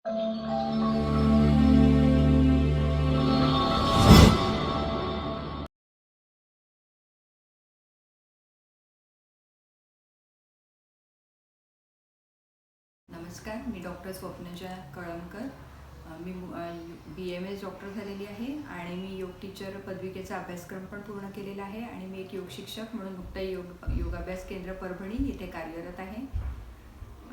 नमस्कार, मी डॉक्टर स्वप्नजा कळमकर. मी BMS doctor झालेली आहे आणि मी योग टीचर पदविकेचा अभ्यासक्रम पण पूर्ण केलेला आहे आणि मी एक योग शिक्षक म्हणून मुक्ताई योगाभ्यास केंद्र परभणी येथे कार्यरत आहे.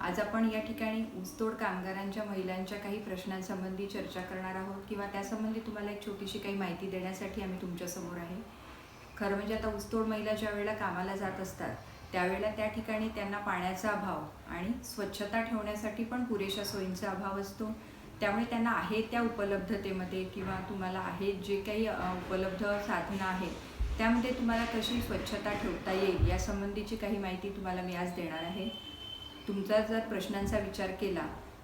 आज आपण या ठिकाणी ऊसतोड कामगारांच्या महिलांच्या काही प्रश्नांसंबंधी चर्चा करणार आहोत किंवा त्यासंबंधी तुम्हाला एक छोटीशी काही माहिती देण्यासाठी आम्ही तुमच्यासमोर आहे. खरं म्हणजे आता ऊसतोड महिला ज्या वेळेला कामाला जात असतात त्यावेळेला त्या ठिकाणी त्यांना पाण्याचा अभाव आणि स्वच्छता ठेवण्यासाठी पण पुरेशा सोयींचा अभाव असतो. त्यामुळे त्यांना आहे त्या उपलब्धतेमध्ये किंवा तुम्हाला आहेत जे काही उपलब्ध साधनं आहेत त्यामध्ये तुम्हाला कशी स्वच्छता ठेवता येईल यासंबंधीची काही माहिती तुम्हाला मी आज देणार आहे. तुमचा जर प्रश्नांचा विचार केला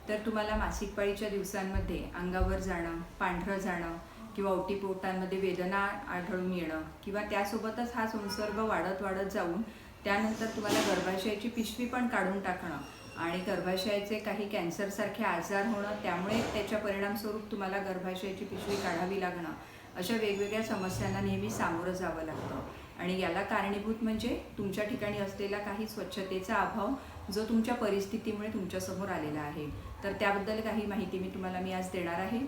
तर तुम्हाला मासिक पाळीच्या दिवसांमध्ये अंगावर जाणं, पांढरं जाणं किंवा ओटीपोटांमध्ये वेदना आढळून येणं किंवा त्यासोबतच हा संसर्ग वाढत जाऊन त्यानंतर तुम्हाला गर्भाशयाची पिशवी पण काढून टाकणं आणि गर्भाशयाचे काही कॅन्सरसारखे आजार होणं, त्यामुळे त्याच्या परिणामस्वरूप तुम्हाला गर्भाशयाची पिशवी काढावी लागणं, अशा वेगवेगळ्या समस्यांना नेहमी सामोरं जावं लागतं. आणि याला कारणीभूत म्हणजे तुमच्या ठिकाणी असलेला काही स्वच्छतेचा अभाव जो तुमच्या परिस्थितीमुळे तुमच्यासमोर आलेला आहे. तर त्याबद्दल काही माहिती मी आज देणार आहे.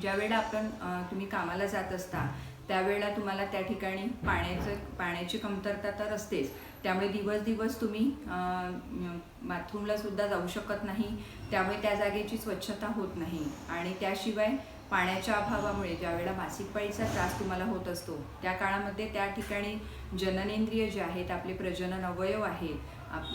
ज्यावेळेला तुम्ही कामाला जात असता त्यावेळेला तुम्हाला त्या ठिकाणी पाण्याची कमतरता तर असतेच. त्यामुळे दिवस तुम्ही बाथरूमला सुद्धा जाऊ शकत नाही. त्यामुळे त्या जागेची स्वच्छता होत नाही. आणि त्याशिवाय पाण्याच्या अभावामुळे ज्यावेळेला मासिक पाळीचा त्रास तुम्हाला होत असतो त्या काळामध्ये त्या ठिकाणी जननेंद्रिय जे आहेत, आपले प्रजनन अवयव आहेत,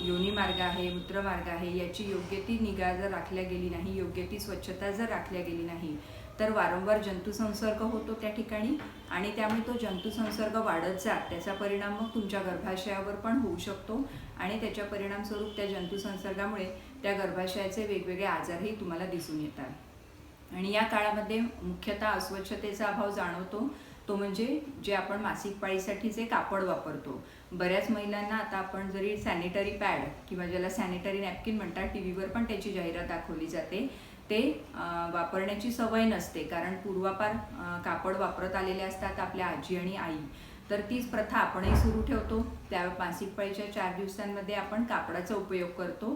योनिमार्ग आहे, मूत्रमार्ग आहे, याची योग्य ती निगा जर राखल्या गेली नाही, योग्य ती स्वच्छता जर राखल्या गेली नाही तर वारंवार जंतुसंसर्ग होतो त्या ठिकाणी आणि त्यामुळे तो जंतुसंसर्ग वाढत जात त्याचा परिणाम मग तुमच्या गर्भाशयावर पण होऊ शकतो आणि त्याच्या परिणामस्वरूप त्या जंतुसंसर्गामुळे त्या गर्भाशयाचे वेगवेगळे आजारही तुम्हाला दिसून येतात. आणि या काळामध्ये मुख्यतः अस्वच्छतेचा अभाव जाणवतो. तो म्हणजे जे आपण मासिक पाळीसाठी जे कापड वापरतो. बऱ्याच महिलांना आता आपण जरी सॅनिटरी पॅड किंवा ज्याला सॅनिटरी नॅपकिन म्हणतात, टी व्हीवर पण त्याची जाहिरात दाखवली जाते, ते वापरण्याची सवय नसते. कारण पूर्वापार कापड वापरत आलेले असतात आपल्या आजी आणि आई. तर तीच प्रथा आपणही सुरू ठेवतो. त्या मासिक पाळीच्या 4 दिवसांमध्ये आपण कापडाचा उपयोग करतो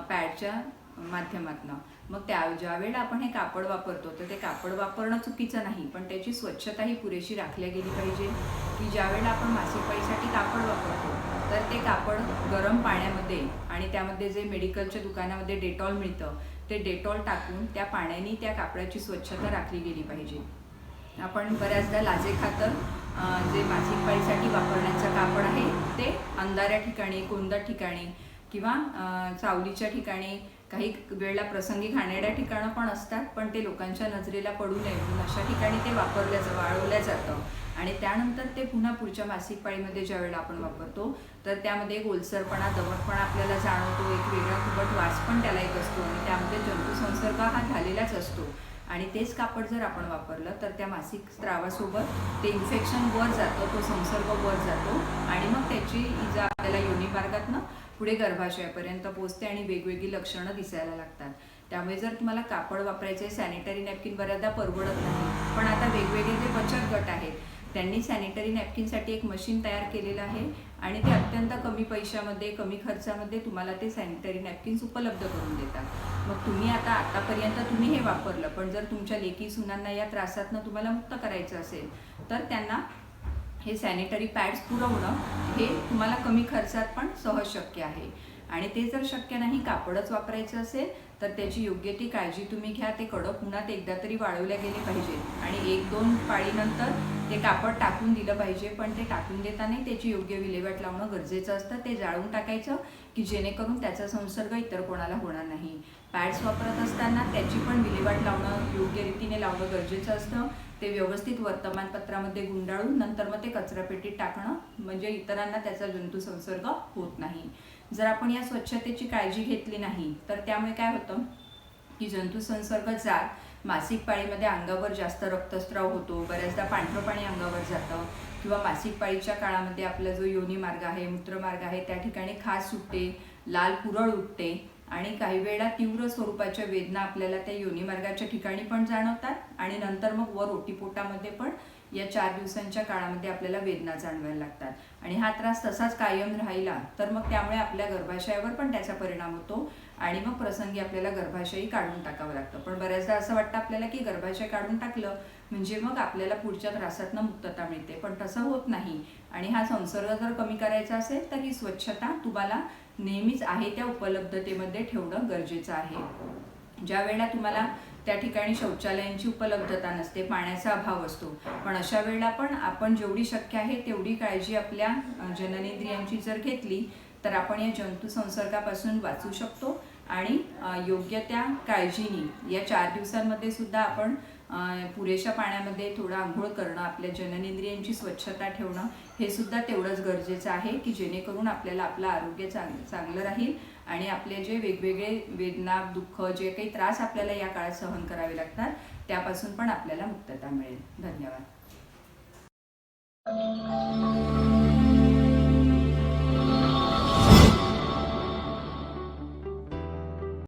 पॅडच्या माध्यमातून. मग ज्यावेळेला आपण हे कापड वापरतो तर ते कापड वापरणं चुकीचं नाही, पण त्याची स्वच्छताही पुरेशी राखल्या गेली पाहिजे. की ज्यावेळेला आपण मासिक पाळीसाठी कापड वापरतो तर ते कापड गरम पाण्यामध्ये आणि त्यामध्ये जे मेडिकलच्या दुकानामध्ये डेटॉल मिळतं ते डेटॉल टाकून त्या पाण्याने त्या कापडाची स्वच्छता राखली गेली पाहिजे. आपण बऱ्याचदा लाजेखातर जे मासिक पाळीसाठी वापरण्याचं कापड आहे ते अंधाऱ्या ठिकाणी, कोंदट ठिकाणी किंवा सावलीच्या ठिकाणी, काही वेळेला प्रसंगी घाणेरड्या ठिकाणं पण असतात, पण ते लोकांच्या नजरेला पडू नये म्हणून अशा ठिकाणी ते वाळवल्या जातं. आणि त्यानंतर ते पुन्हा पुढच्या मासिक पाळीमध्ये ज्या वेळेला आपण वापरतो तर त्यामध्ये ओलसरपणा, दमटपणा आपल्याला जाणवतो. एक वेगळा कुबट वास पण त्याला येत असतो आणि त्यामध्ये जंतुसंसर्ग हा झालेलाच असतो. आणि तेच कापड जर आपण वापरलं तर त्या मासिक स्त्रावासोबत ते इन्फेक्शन वर जातं, तो संसर्ग वर जातो आणि मग त्याची इजा आपल्याला योनिमार्गातनं पुढे गर्भाशयापर्यंत पोहोचते आणि वेगवेगळी लक्षणं दिसायला लागतात. त्यामुळे जर तुम्हाला कापड वापरायचे, सॅनिटरी नॅपकिन बऱ्याचदा परवडत नाही, पण आता वेगवेगळे जे बचत गट आहेत त्यांनी सॅनिटरी नॅपकिनसाठी एक मशीन तयार केलेलं आहे आणि ते अत्यंत कमी पैशामध्ये, कमी खर्चामध्ये तुम्हाला ते सॅनिटरी नॅपकिन्स उपलब्ध करून देतात. मग तुम्ही आतापर्यंत तुम्ही हे वापरलं, पण जर तुमच्या लेकी सुनांना या त्रासातनं तुम्हाला मुक्त करायचं असेल तर त्यांना हे सॅनिटरी पॅड्स पुरवणं हे तुम्हाला कमी खर्चात पण सहज शक्य आहे. आणि ते जर शक्य नाही, कापडच वापरायचं असेल तर त्याची योग्य ती काळजी तुम्ही घ्या. ते कडक उन्हात एकदा तरी वाळवल्या गेले पाहिजे आणि 1-2 पाळीनंतर ते कापड टाकून दिलं पाहिजे. पण ते टाकून देताना त्याची योग्य विल्हेवाट लावणं गरजेचं असतं. ते जाळून टाकायचं की जेणेकरून त्याचा संसर्ग इतर कोणाला होणार नाही. पॅड्स वापरत असताना त्याची पण विल्हेवाट लावणं, योग्य रीतीने लावणं गरजेचं असतं. ते व्यवस्थित वर्तमानपत्रामध्ये गुंडाळून नंतर मग ते कचरापेटीत टाकणं, म्हणजे इतरांना त्याचा जंतुसंसर्ग होत नाही. जर आपण या स्वच्छतेची काळजी घेतली नाही तर त्यामुळे काय होतं की जंतुसंसर्ग जात मासिक पाळीमध्ये अंगावर जास्त रक्तस्राव होतो, बऱ्याचदा पांढरं पाणी अंगावर जातं किंवा मासिक पाळीच्या काळामध्ये आपला जो योनी मार्ग आहे, मूत्रमार्ग आहे त्या ठिकाणी खाज सुटते, लाल पुरळ उठते. आणि काही वेळा तीव्र स्वरूपाच्या वेदना आपल्याला त्या योनिमार्गाच्या ठिकाणी पण जाणवतात आणि नंतर मग वर ओटीपोटामध्ये पण या 4 दिवसांच्या काळामध्ये आपल्याला वेदना जाणवायला लागतात. आणि हा त्रास तसाच कायम राहिला तर मग त्यामुळे आपल्या गर्भाशयावर पण त्याचा परिणाम होतो आणि मग प्रसंगी आपल्याला गर्भाशयही काढून टाकावं लागतं. पण बऱ्याचदा असं वाटतं आपल्याला की गर्भाशय काढून टाकलं म्हणजे मग आपल्याला पुढच्या त्रासातनं मुक्तता मिळते, पण तसं होत नाही. आणि हा संसर्ग जर कमी करायचा असेल तर ही स्वच्छता तुम्हाला नेहमीच आहे त्या उपलब्धतेमध्ये ठेवणं गरजेचं आहे. ज्या वेळेला तुम्हाला त्या ठिकाणी शौचालयांची उपलब्धता नसते, पाण्याचा अभाव असतो, पण अशा वेळेला पण आपण जेवढी शक्य आहे तेवढी काळजी आपल्या जननेंद्रियांची जर घेतली तर आपण या जंतू संसर्गापासून वाचू शकतो. आणि योग्य त्या काळजीने या 4 दिवसांमध्ये सुद्धा आपण पुरेशा पाण्यामध्ये थोडं आंघोळ करणं, आपल्या जननेंद्रियांची स्वच्छता ठेवणं हे सुद्धा तेवढंच गरजेचं आहे की जेणेकरून आपल्याला आपलं आरोग्य चांगलं राहील आणि आपले जे वेगवेगळे वेदना, दुःख, जे काही त्रास आपल्याला या काळात सहन करावे लागतात त्यापासून पण आपल्याला मुक्तता मिळेल. धन्यवाद.